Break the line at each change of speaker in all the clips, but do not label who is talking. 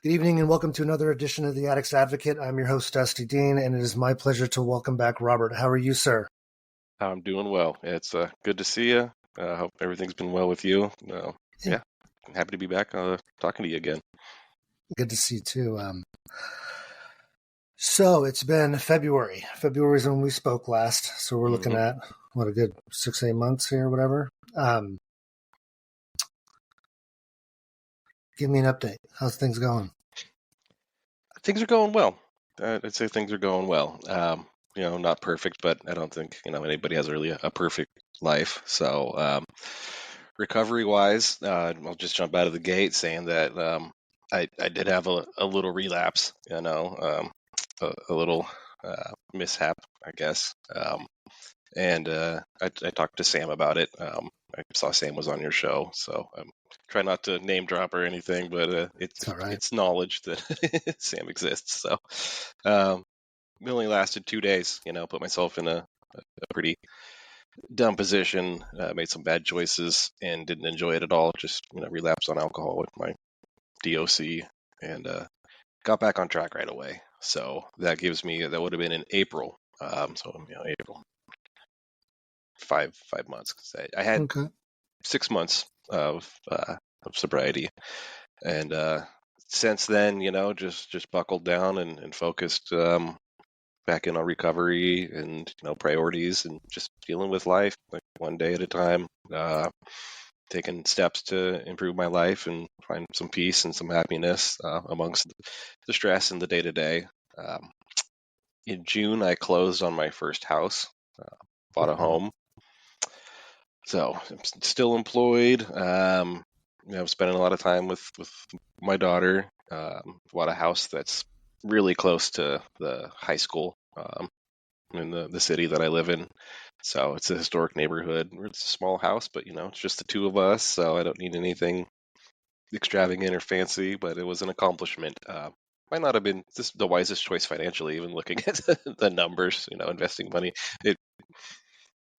Good evening and welcome to another edition of the Addict's Advocate. I'm your host, Dusty Dean, and it is my pleasure to welcome back Robert. How are you, sir?
I'm doing well. It's good to see you. I hope everything's been well with you. Yeah, I'm happy to be back talking to you again.
Good to see you, too. So it's been February. February is when we spoke last, so we're looking at, a good 6-8 months here, whatever. Give me an update. How's things going?
Things are going well. I'd say things are going well. Not perfect, but I don't think anybody has really a perfect life. So recovery-wise, I'll just jump out of the gate saying that I did have a little relapse. A little mishap, I guess. And I talked to Sam about it. I saw Sam was on your show, so try not to name drop or anything, but it's knowledge that Sam exists. So it only lasted 2 days. Put myself in a pretty dumb position. Made some bad choices and didn't enjoy it at all. Just relapsed on alcohol with my DOC and got back on track right away. So that would have been in April. April. 5 months. I had 6 months of sobriety, and since then, just buckled down and focused back in on recovery and priorities and just dealing with life like one day at a time. Taking steps to improve my life and find some peace and some happiness amongst the stress and the day to day. In June, I closed on my first house, bought a home. So I'm still employed. I'm spending a lot of time with my daughter. Bought a house that's really close to the high school in the city that I live in. So it's a historic neighborhood. It's a small house, but it's just the two of us. So I don't need anything extravagant or fancy, but it was an accomplishment. Might not have been the wisest choice financially, even looking at the numbers, investing money.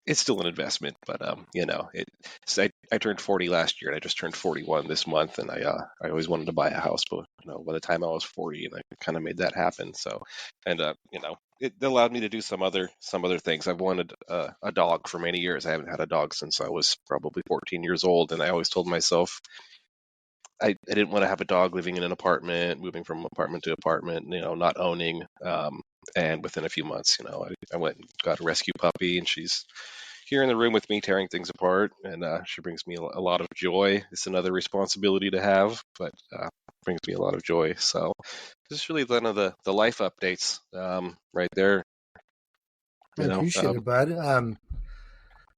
It's still an investment, but I turned 40 last year, and I just turned 41 this month, and I always wanted to buy a house, but by the time I was 40, and I kind of made that happen. So, and it allowed me to do some other things. I've wanted a dog for many years. I haven't had a dog since I was probably 14 years old, and I always told myself I didn't want to have a dog living in an apartment, moving from apartment to apartment, not owning. And within a few months, I went and got a rescue puppy, and she's here in the room with me tearing things apart, and she brings me a lot of joy. It's another responsibility to have, but brings me a lot of joy. So this is really one of the life updates right there.
I appreciate it, bud.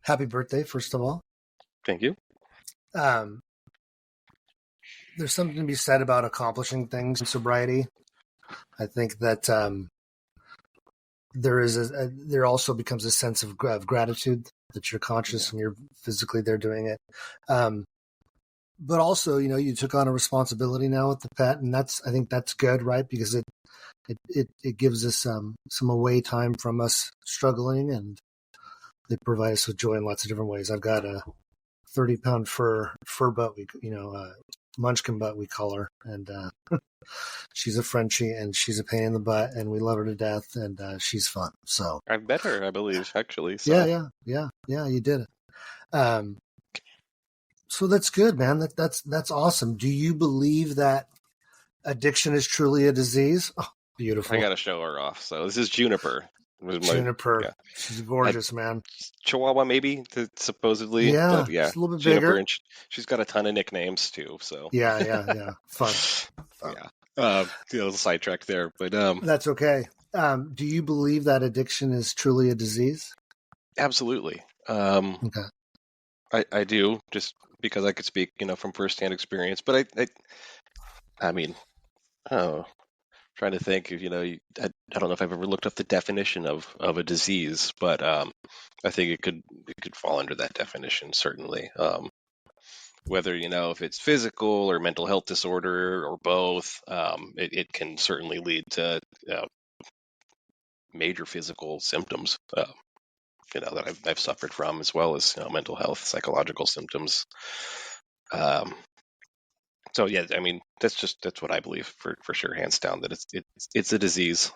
Happy birthday, first of all.
Thank you.
There's something to be said about accomplishing things in sobriety. I think that there also becomes a sense of gratitude that you're conscious and you're physically there doing it. But also, you took on a responsibility now with the pet, and I think that's good, right? Because it gives us some away time from us struggling, and they provide us with joy in lots of different ways. I've got a 30-pound fur butt, Munchkin butt, we call her, and she's a Frenchie, and she's a pain in the butt, and we love her to death, and she's fun. So
I've met her, I believe, actually. So.
Yeah, you did it. So that's good, man. That's awesome. Do you believe that addiction is truly a disease? Oh, beautiful.
I got to show her off. So this is Juniper.
Juniper. Yeah. She's gorgeous, man.
Chihuahua, maybe, supposedly.
Yeah,
but yeah,
she's a little bit
Juniper,
bigger.
And she's got a ton of nicknames, too. So
Yeah. Fun.
Yeah. Sidetracked there. But
that's okay. Do you believe that addiction is truly a disease?
Absolutely.
Okay.
I do, just because I could speak, from firsthand experience. But I mean, trying to think if I don't know if I've ever looked up the definition of a disease, but I think it could fall under that definition, certainly. Whether if it's physical or mental health disorder or both, it can certainly lead to major physical symptoms that I've suffered from, as well as mental health, psychological symptoms. So yeah, I mean, that's what I believe for sure, hands down, that it's a disease,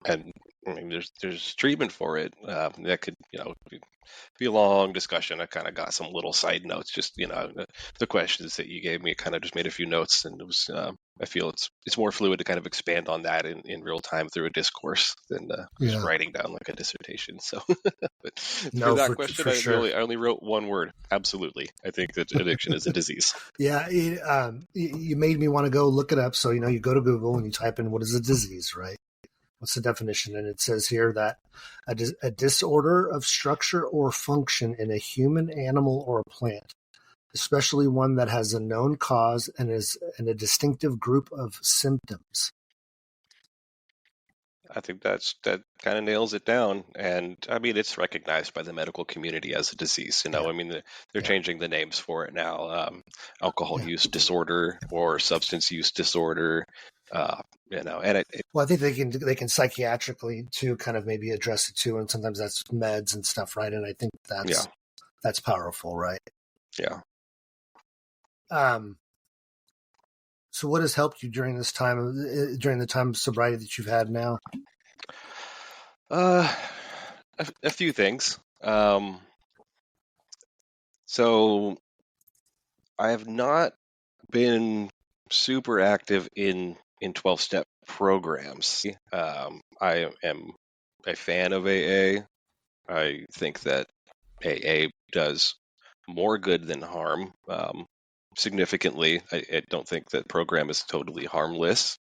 and I mean, there's treatment for it. That could, be a long discussion. I kind of got some little side notes, just the questions that you gave me. Kind of just made a few notes, and it was. I feel it's more fluid to kind of expand on that in real time through a discourse than just
Yeah.
writing down like a dissertation. So, but for
No,
that
for
question,
for sure.
I only wrote one word. Absolutely, I think that addiction is a disease.
Yeah, you made me want to go look it up. So you go to Google and you type in what is a disease, right? What's the definition? And it says here that a disorder of structure or function in a human, animal, or a plant, especially one that has a known cause and is in a distinctive group of symptoms.
I think that kind of nails it down, and I mean it's recognized by the medical community as a disease.
Yeah,
I mean they're
yeah,
changing the names for it now. Alcohol
yeah.
use disorder or substance use disorder. And
Well, I think they can psychiatrically too, kind of maybe address it too, and sometimes that's meds and stuff, right? And I think
yeah,
that's powerful, right?
yeah.
Um, so what has helped you during this time, during the time of sobriety that you've had now?
Uh, a few things. So I have not been super active in 12-step programs. I am a fan of AA. I think that AA does more good than harm. Significantly, I don't think that program is totally harmless.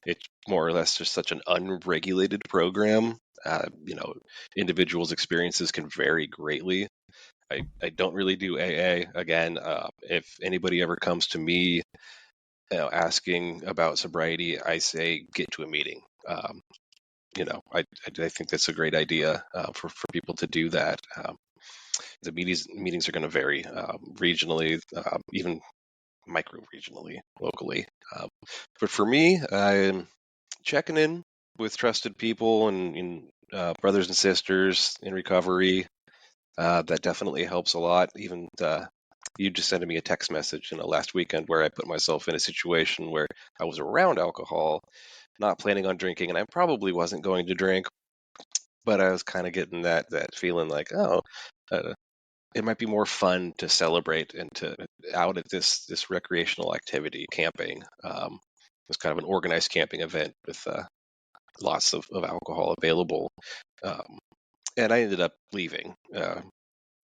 It's more or less just such an unregulated program. Individuals' experiences can vary greatly. I don't really do AA. Again, if anybody ever comes to me, asking about sobriety, I say get to a meeting. I think that's a great idea for people to do that. The meetings are going to vary regionally, even micro regionally, locally. But for me, I'm checking in with trusted people and brothers and sisters in recovery. That definitely helps a lot. Even you just sent me a text message, last weekend where I put myself in a situation where I was around alcohol, not planning on drinking, and I probably wasn't going to drink, but I was kind of getting that feeling like, oh, uh, it might be more fun to celebrate and to out at this recreational activity, camping. It was kind of an organized camping event with lots of alcohol available, um, and I ended up leaving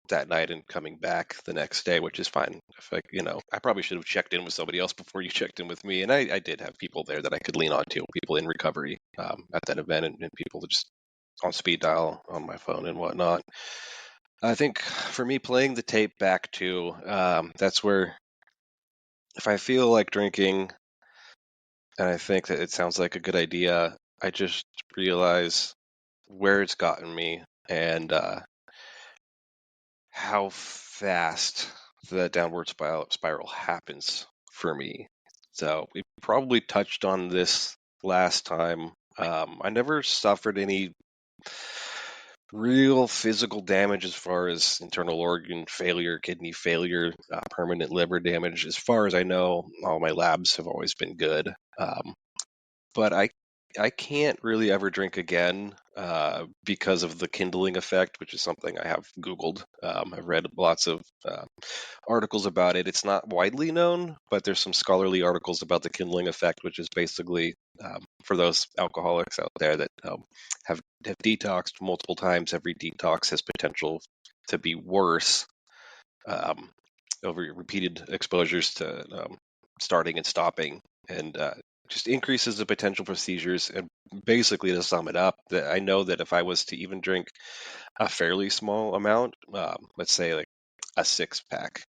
that night and coming back the next day, which is fine. I probably should have checked in with somebody else before you checked in with me, and I did have people there that I could lean on to, people in recovery at that event, and people just on speed dial on my phone and whatnot. I think for me, playing the tape back too, that's where if I feel like drinking and I think that it sounds like a good idea, I just realize where it's gotten me and how fast the downward spiral happens for me. So we probably touched on this last time. I never suffered any real physical damage as far as internal organ failure, kidney failure, permanent liver damage. As far as I know, all my labs have always been good. But I can't really ever drink again because of the kindling effect, which is something I have Googled. I've read lots of articles about it. It's not widely known, but there's some scholarly articles about the kindling effect, which is basically for those alcoholics out there that have detoxed multiple times. Every detox has potential to be worse um, over repeated exposures to starting and stopping, and just increases the potential for seizures. And basically, to sum it up, that I know that if I was to even drink a fairly small amount, let's say like a 6 pack,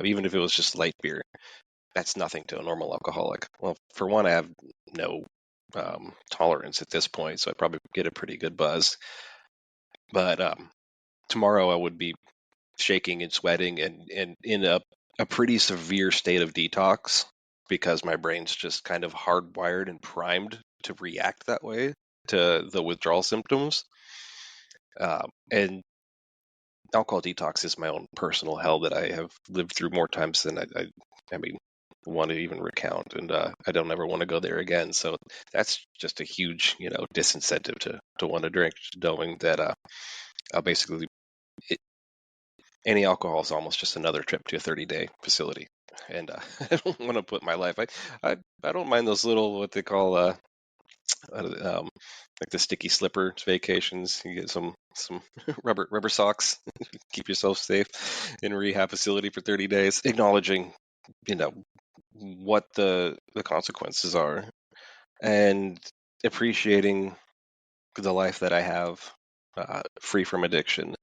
even if it was just light beer, that's nothing to a normal alcoholic. Well, for one, I have no tolerance at this point, so I probably get a pretty good buzz. But tomorrow I would be shaking and sweating and in a pretty severe state of detox because my brain's just kind of hardwired and primed to react that way to the withdrawal symptoms. And alcohol detox is my own personal hell that I have lived through more times than I want to even recount, and I don't ever want to go there again. So that's just a huge, disincentive to want to drink, knowing that I'll basically any alcohol is almost just another trip to a 30-day facility, and I don't want to put my life. I don't mind those little what they call like the sticky slipper vacations. You get some rubber socks, keep yourself safe in a rehab facility for 30 days, acknowledging you know what the consequences are, and appreciating the life that I have, free from addiction.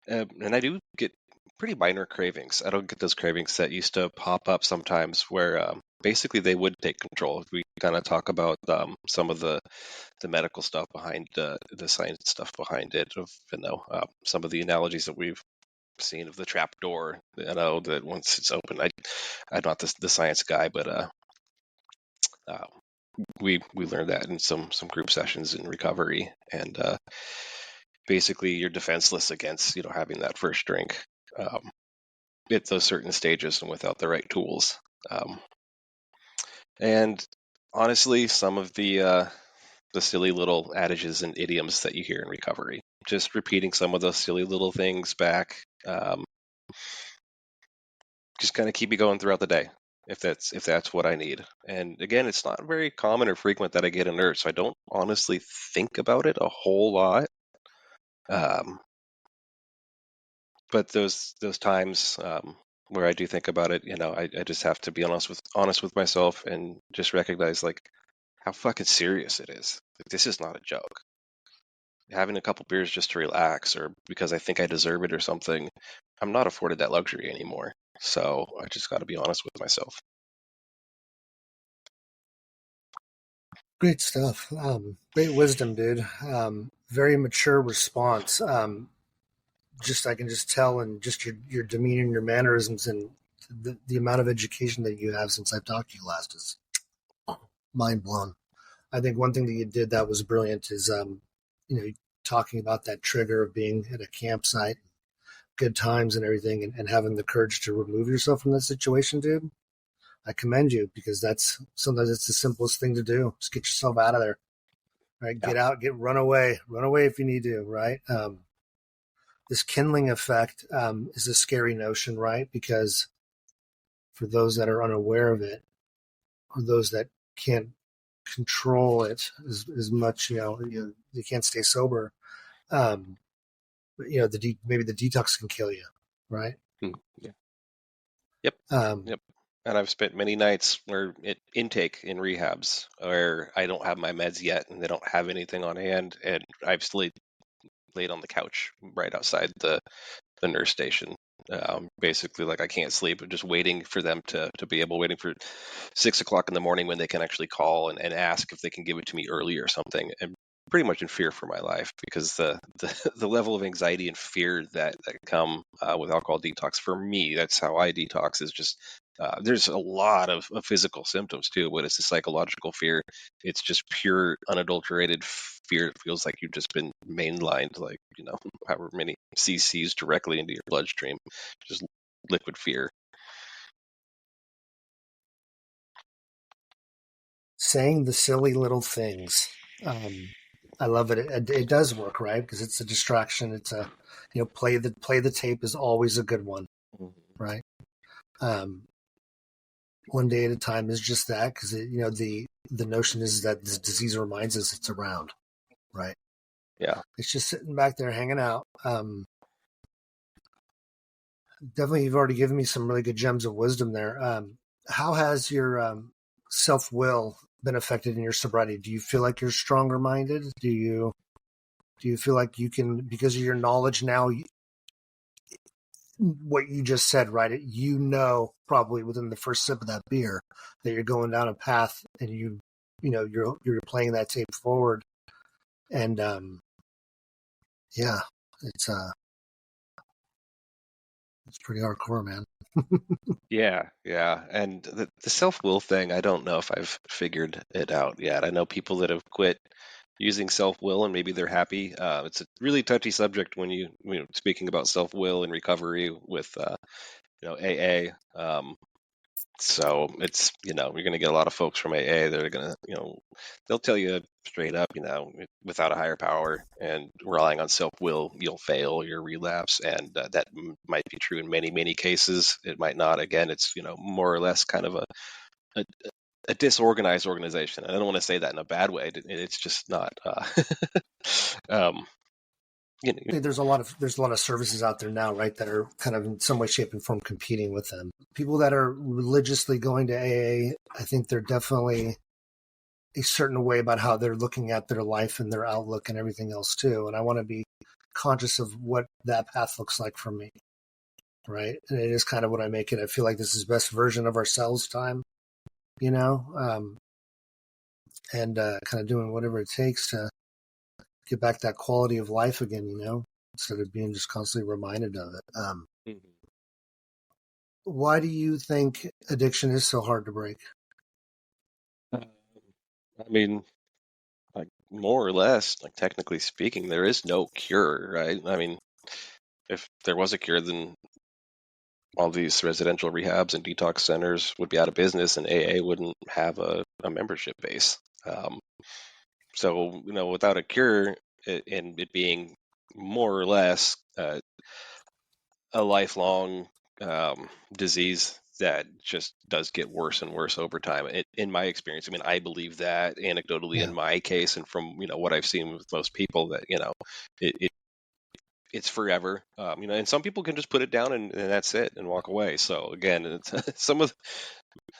And I do get pretty minor cravings. I don't get those cravings that used to pop up sometimes where basically they would take control. We kind of talk about some of the medical stuff behind the science stuff behind it, of some of the analogies that we've seen of the trap door. That once it's open, I'm not the science guy, but uh, we learned that in some group sessions in recovery, and basically you're defenseless against having that first drink at those certain stages and without the right tools. And honestly, some of the silly little adages and idioms that you hear in recovery, just repeating some of those silly little things back, just kind of keep me going throughout the day, if that's what I need. And again, it's not very common or frequent that I get an urge, so I don't honestly think about it a whole lot. But those times where I do think about it, I just have to be honest with myself and just recognize like how fucking serious it is. Like, this is not a joke. Having a couple beers just to relax or because I think I deserve it or something, I'm not afforded that luxury anymore. So I just got to be honest with myself.
Great stuff. Great wisdom, dude. Very mature response. Just I can just tell, and just your demeanor and your mannerisms, and the amount of education that you have since I've talked to you last is mind blown. I think one thing that you did that was brilliant is talking about that trigger of being at a campsite, good times and everything, and having the courage to remove yourself from that situation, dude. I commend you, because that's sometimes it's the simplest thing to do. Just get yourself out of there, right?
Yeah.
Get out, run away if you need to, right? This kindling effect is a scary notion, right? Because for those that are unaware of it, or those that can't control it as much, they can't stay sober. Um, maybe the detox can kill you, right?
Yeah. Yep. Yep. And I've spent many nights where intake in rehabs where I don't have my meds yet and they don't have anything on hand, and I've still laid on the couch right outside the nurse station. Basically, like I can't sleep. I'm just waiting for them to be waiting for 6 o'clock in the morning when they can actually call and ask if they can give it to me early or something. And pretty much in fear for my life, because the level of anxiety and fear that come with alcohol detox, for me, that's how I detox, is just there's a lot of physical symptoms too, but it's a psychological fear. It's just pure unadulterated fear. It feels like you've just been mainlined, like however many cc's directly into your bloodstream, just liquid fear.
Saying the silly little things. I love it. It does work, right? Because it's a distraction. It's a, play the tape is always a good one, right? Um, one day at a time is just that, because the notion is that this disease reminds us it's around, right?
Yeah.
It's just sitting back there hanging out. Definitely, you've already given me some really good gems of wisdom there. How has your self-will been affected in your sobriety? Do you feel like you're stronger minded? Do you feel like you can, because of your knowledge now, what you just said, right? Probably within the first sip of that beer that you're going down a path, and you're playing that tape forward, and yeah, it's pretty hardcore, man.
Yeah, and the self-will thing, I don't know if I've figured it out yet. I know people that have quit using self-will and maybe they're happy. It's a really touchy subject when speaking about self-will and recovery with AA. So it's, you're going to get a lot of folks from AA that are going to, they'll tell you straight up, without a higher power and relying on self-will, you'll fail your relapse. And that might be true in many, many cases. It might not. Again, it's, more or less kind of a, a disorganized organization. I don't want to say that in a bad way. It's just not, um,
I think there's a lot of services out there now, right, that are kind of in some way, shape, and form competing with them. People that are religiously going to AA, I think they're definitely a certain way about how they're looking at their life and their outlook and everything else too. And I want to be conscious of what that path looks like for me, right? And it is kind of what I make it. I feel like this is best version of ourselves time, you know, and kind of doing whatever it takes to get back that quality of life again, instead of being just constantly reminded of it. Why do you think addiction is so hard to break?
I mean, like, more or less, like, technically speaking, there is no cure, right? I mean, if there was a cure, then all these residential rehabs and detox centers would be out of business, and AA wouldn't have a membership base. So, without a cure, and it being more or less a lifelong disease that just does get worse and worse over time. In my experience, I mean, I believe that anecdotally
Yeah.
in my case, and from what I've seen with most people, that it's forever. And some people can just put it down and that's it and walk away. So again, it's,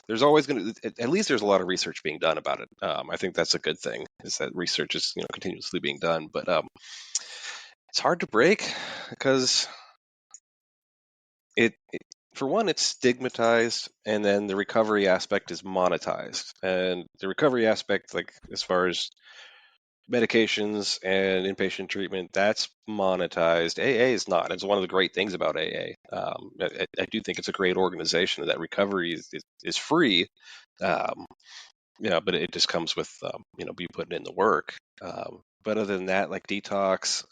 there's always going to, at least there's a lot of research being done about it. I think that's a good thing, is that research is continuously being done. But it's hard to break because it for one, it's stigmatized, and then the recovery aspect is monetized. And the recovery aspect, like as far as medications and inpatient treatment, that's monetized. AA is not. It's one of the great things about AA. I do think it's a great organization. That recovery is free, um, but it just comes with you putting in the work. But other than that, like detox,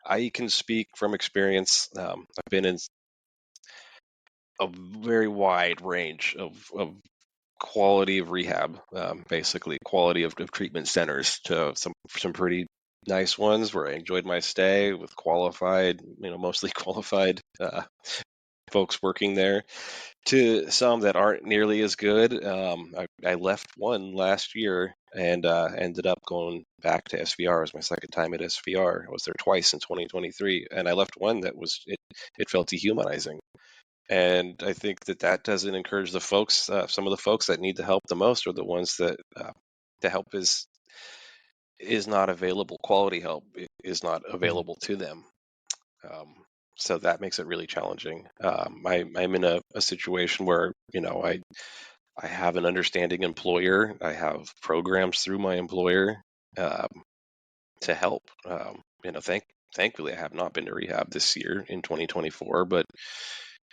I can speak from experience. I've been in a very wide range of quality of rehab, basically quality of treatment centers, to some pretty nice ones where I enjoyed my stay with qualified, mostly qualified folks working there, to some that aren't nearly as good. I left one last year and ended up going back to SVR. It was my second time at SVR. I was there twice in 2023, and I left one that it felt dehumanizing. And I think that doesn't encourage the folks. Some of the folks that need the help the most are the ones that the help is not available. Quality help is not available to them. Um, so that makes it really challenging. I'm in a situation where I have an understanding employer. I have programs through my employer um, to help. Thankfully, I have not been to rehab this year in 2024, but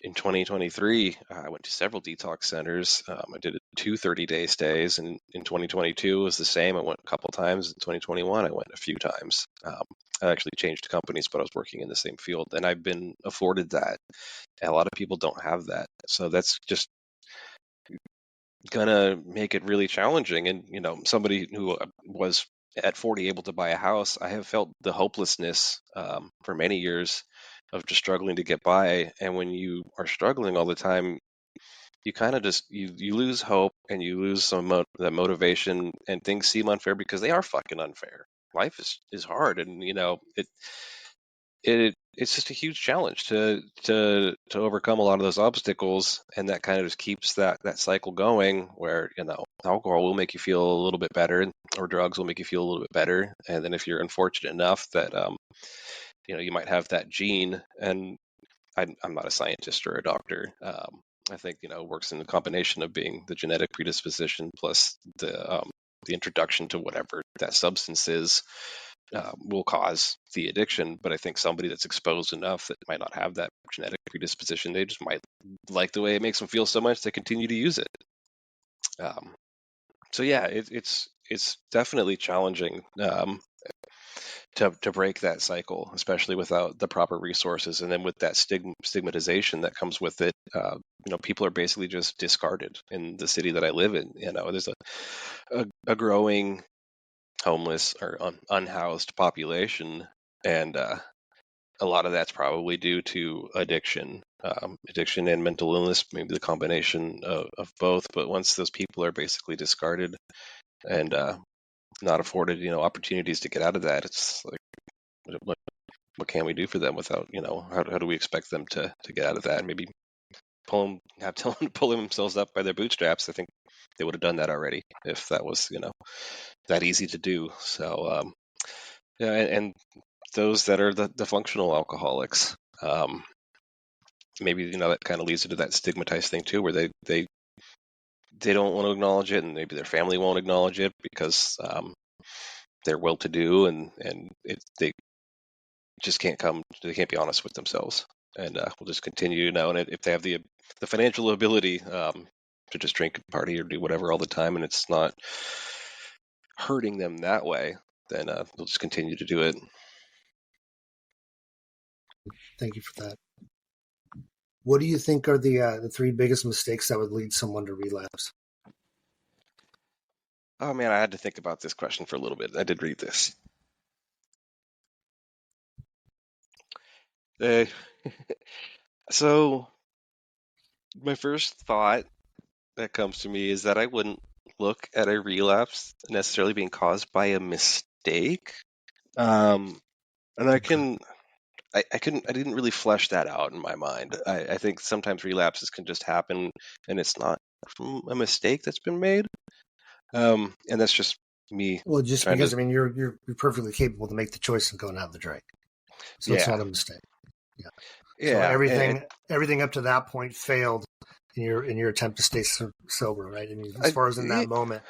in 2023, I went to several detox centers. I did 2 30-day stays, and in 2022 it was the same. I went a couple times. In 2021, I went a few times. I actually changed companies, but I was working in the same field, and I've been afforded that. And a lot of people don't have that, so that's just gonna make it really challenging. And somebody who was at 40 able to buy a house, I have felt the hopelessness for many years of just struggling to get by. And when you are struggling all the time, you kind of just you lose hope, and you lose that motivation, and things seem unfair because they are fucking unfair. Life is hard, and it's just a huge challenge to overcome a lot of those obstacles. And that kind of just keeps that cycle going, where alcohol will make you feel a little bit better, or drugs will make you feel a little bit better. And then if you're unfortunate enough that you might have that gene. And I'm not a scientist or a doctor. I think it works in the combination of being the genetic predisposition plus the introduction to whatever that substance is will cause the addiction. But I think somebody that's exposed enough that might not have that genetic predisposition, they just might like the way it makes them feel so much they continue to use it. So yeah, it's definitely challenging. to break that cycle, especially without the proper resources, and then with that stigmatization that comes with it. People are basically just discarded in the city that I live in. There's a growing homeless or unhoused population, and a lot of that's probably due to addiction and mental illness, maybe the combination of both. But once those people are basically discarded and not afforded opportunities to get out of that, it's like, what can we do for them without, how do we expect them to get out of that? Maybe pull themselves up by their bootstraps. I think they would have done that already if that was that easy to do. So yeah, and those that are the functional alcoholics, maybe that kind of leads into that stigmatized thing too, where they don't want to acknowledge it, and maybe their family won't acknowledge it because they're well-to-do, and they just can't be honest with themselves, and will just continue and if they have the financial ability to just drink and party or do whatever all the time, and it's not hurting them that way, then they'll just continue to do it.
Thank you for that. What do you think are the three biggest mistakes that would lead someone to relapse?
Oh man, I had to think about this question for a little bit. I did read this. So my first thought that comes to me is that I wouldn't look at a relapse necessarily being caused by a mistake. And I didn't really flesh that out in my mind. I think sometimes relapses can just happen and it's not from a mistake that's been made. And that's just me.
Well, just
trying
because
to,
you're perfectly capable to make the choice and go and have the drink, so it's
yeah,
not a mistake. Yeah. So
yeah,
everything up to that point failed in your attempt to stay sober, right? I mean, as far as in that moment.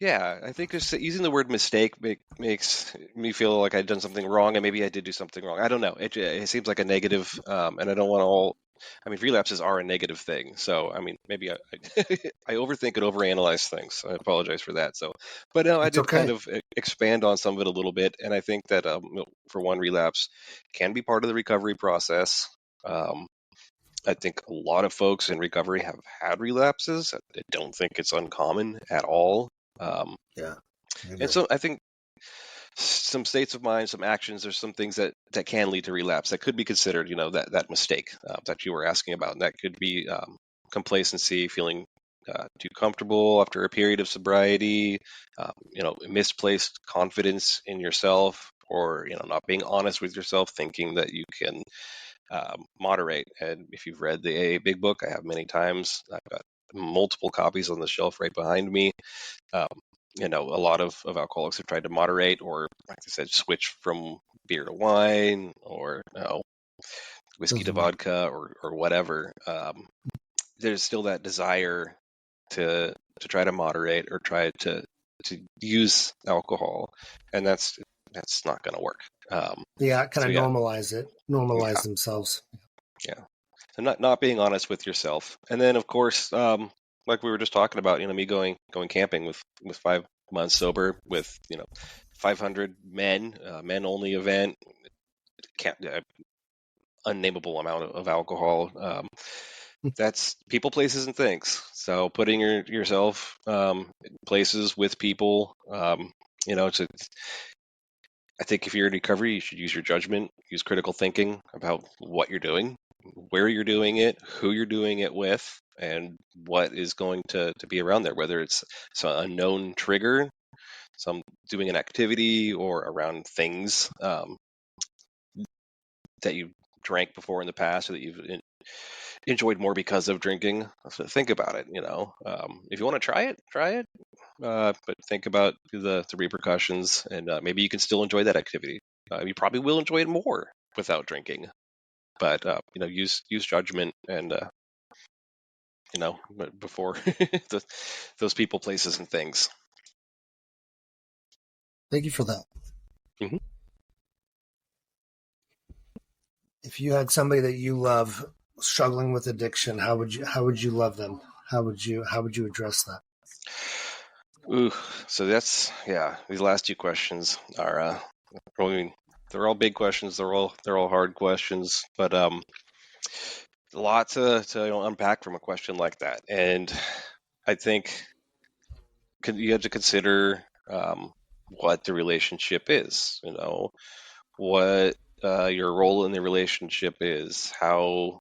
Yeah, I think just using the word mistake makes me feel like I'd done something wrong, and maybe I did do something wrong. I don't know. It seems like a negative, and I don't want to all. I mean, relapses are a negative thing, so I mean, maybe I I overthink and overanalyze things. I apologize for that. So, but no, I
It's
did kind
okay.
of expand on some of it a little bit, and I think that for one, relapse can be part of the recovery process. I think a lot of folks in recovery have had relapses. I don't think it's uncommon at all.
Yeah, I
And
agree.
so I think some states of mind, some actions, there's some things that can lead to relapse that could be considered, that mistake that you were asking about. And that could be complacency, feeling too comfortable after a period of sobriety, misplaced confidence in yourself, or, not being honest with yourself, thinking that you can moderate. And if you've read the AA Big Book, I have many times. I've got multiple copies on the shelf right behind me. Um, a lot of alcoholics have tried to moderate, or like I said, switch from beer to wine, or whiskey to
Doesn't work.
vodka, or whatever. There's still that desire to try to moderate or try to use alcohol, and that's not going to work.
Yeah, kind
So
of
yeah,
normalize themselves.
yeah. So not being honest with yourself, and then of course, like we were just talking about, me going camping with 5 months sober with 500 men, men only event, unnameable amount of alcohol. That's people, places, and things. So putting yourself in places with people, I think if you're in recovery, you should use your judgment, use critical thinking about what you're doing, where you're doing it, who you're doing it with, and what is going to be around there, whether it's some unknown trigger, some doing an activity, or around things that you drank before in the past, or that you've enjoyed more because of drinking. So think about it. If you want to try it. But think about the repercussions, and maybe you can still enjoy that activity. You probably will enjoy it more without drinking, but use judgment, and before those people, places, and things.
Thank you for that.
Mm-hmm.
If you had somebody that you love struggling with addiction, how would you love them? How would you address that?
Ooh, so these last two questions are, I mean, they're all big questions. They're all hard questions, but a lot to unpack from a question like that. And I think you have to consider what the relationship is. What your role in the relationship is, how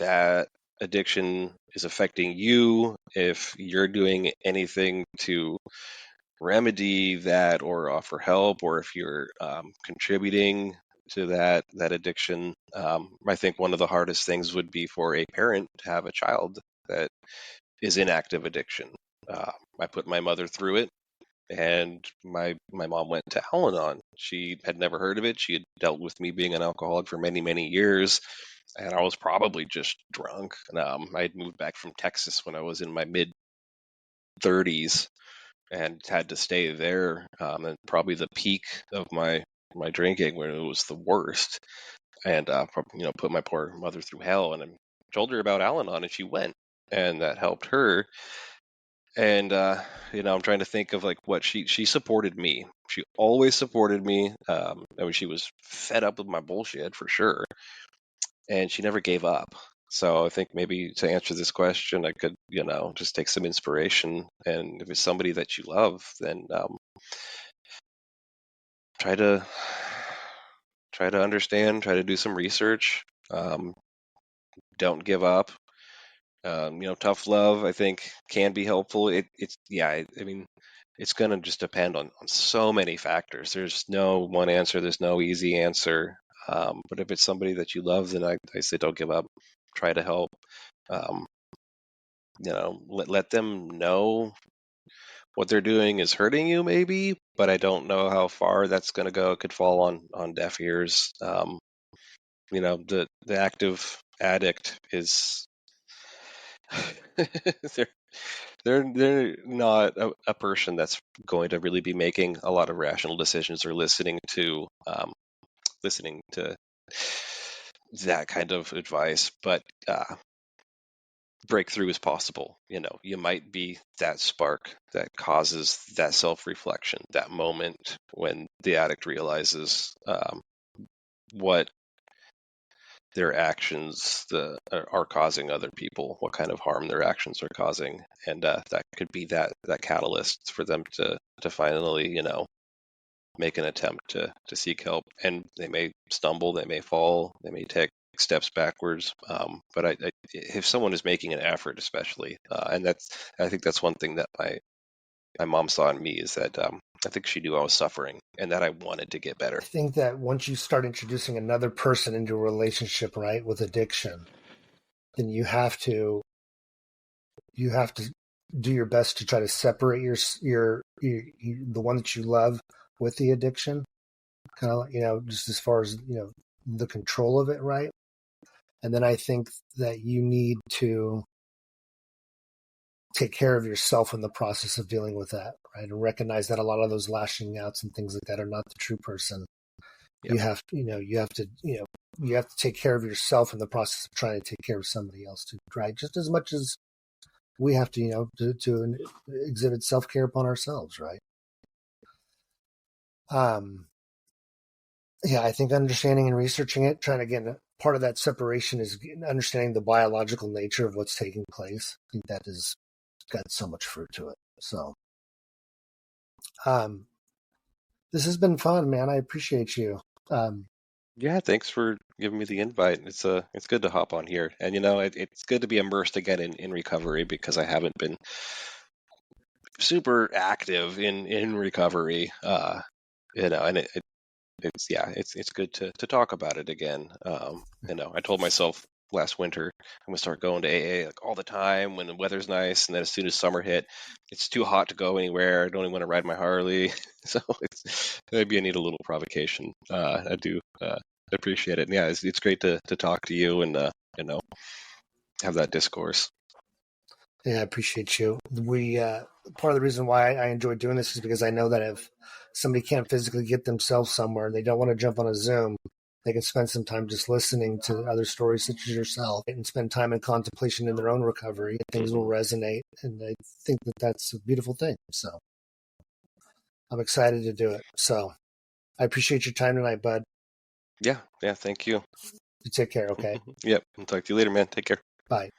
that addiction is affecting you, if you're doing anything to remedy that or offer help, or if you're contributing to that addiction. I think one of the hardest things would be for a parent to have a child that is in active addiction. I put my mother through it, and my mom went to Al-Anon. She had never heard of it. She had dealt with me being an alcoholic for many, many years, and I was probably just drunk. And, I had moved back from Texas when I was in my mid 30s and had to stay there. And probably the peak of my drinking, when it was the worst, and put my poor mother through hell. And I told her about Al-Anon, and she went, and that helped her. And I'm trying to think of like what she supported me. She always supported me. I mean, she was fed up with my bullshit for sure, and she never gave up. So I think maybe to answer this question, I could, just take some inspiration. And if it's somebody that you love, then try to understand, try to do some research. Don't give up. Tough love, I think, can be helpful. I mean, it's going to just depend on so many factors. There's no one answer. There's no easy answer. But if it's somebody that you love, then I say don't give up. Try to help. Um, let them know what they're doing is hurting you, maybe. But I don't know how far that's going to go. It could fall on deaf ears. The active addict is they're they're not a person that's going to really be making a lot of rational decisions or listening to that kind of advice. But breakthrough is possible. You might be that spark that causes that self-reflection, that moment when the addict realizes what their actions are causing other people, what kind of harm their actions are causing, and that could be that catalyst for them to finally, make an attempt to seek help. And they may stumble, they may fall, they may take steps backwards. But if someone is making an effort, especially, and I think that's one thing that my mom saw in me, is that I think she knew I was suffering and that I wanted to get better.
I think that once you start introducing another person into a relationship, right, with addiction, then you have to do your best to try to separate your the one that you love with the addiction, kind of, just as far as, the control of it, right? And then I think that you need to take care of yourself in the process of dealing with that, right? And recognize that a lot of those lashing outs and things like that are not the true person.
Yep.
You have to take care of yourself in the process of trying to take care of somebody else too, right? Just as much as we have to, to exhibit self-care upon ourselves, right? Yeah, I think understanding and researching it, trying to get part of that separation is understanding the biological nature of what's taking place. I think that has got so much fruit to it. So, this has been fun, man. I appreciate you.
Yeah, thanks for giving me the invite. It's good to hop on here, and it's good to be immersed again in recovery, because I haven't been super active in recovery. And it's good to talk about it again. I told myself last winter I'm gonna start going to AA like all the time when the weather's nice, and then as soon as summer hit, it's too hot to go anywhere. I don't even want to ride my Harley, so maybe I need a little provocation. I do appreciate it. And yeah, it's great to talk to you and have that discourse.
Yeah, I appreciate you. We part of the reason why I enjoy doing this is because I know that if somebody can't physically get themselves somewhere and they don't want to jump on a Zoom, they can spend some time just listening to other stories such as yourself and spend time in contemplation in their own recovery. Things will resonate. And I think that that's a beautiful thing. So I'm excited to do it. So I appreciate your time tonight, bud.
Yeah. Thank you.
You take care. Okay.
Yep. I'll talk to you later, man. Take care.
Bye.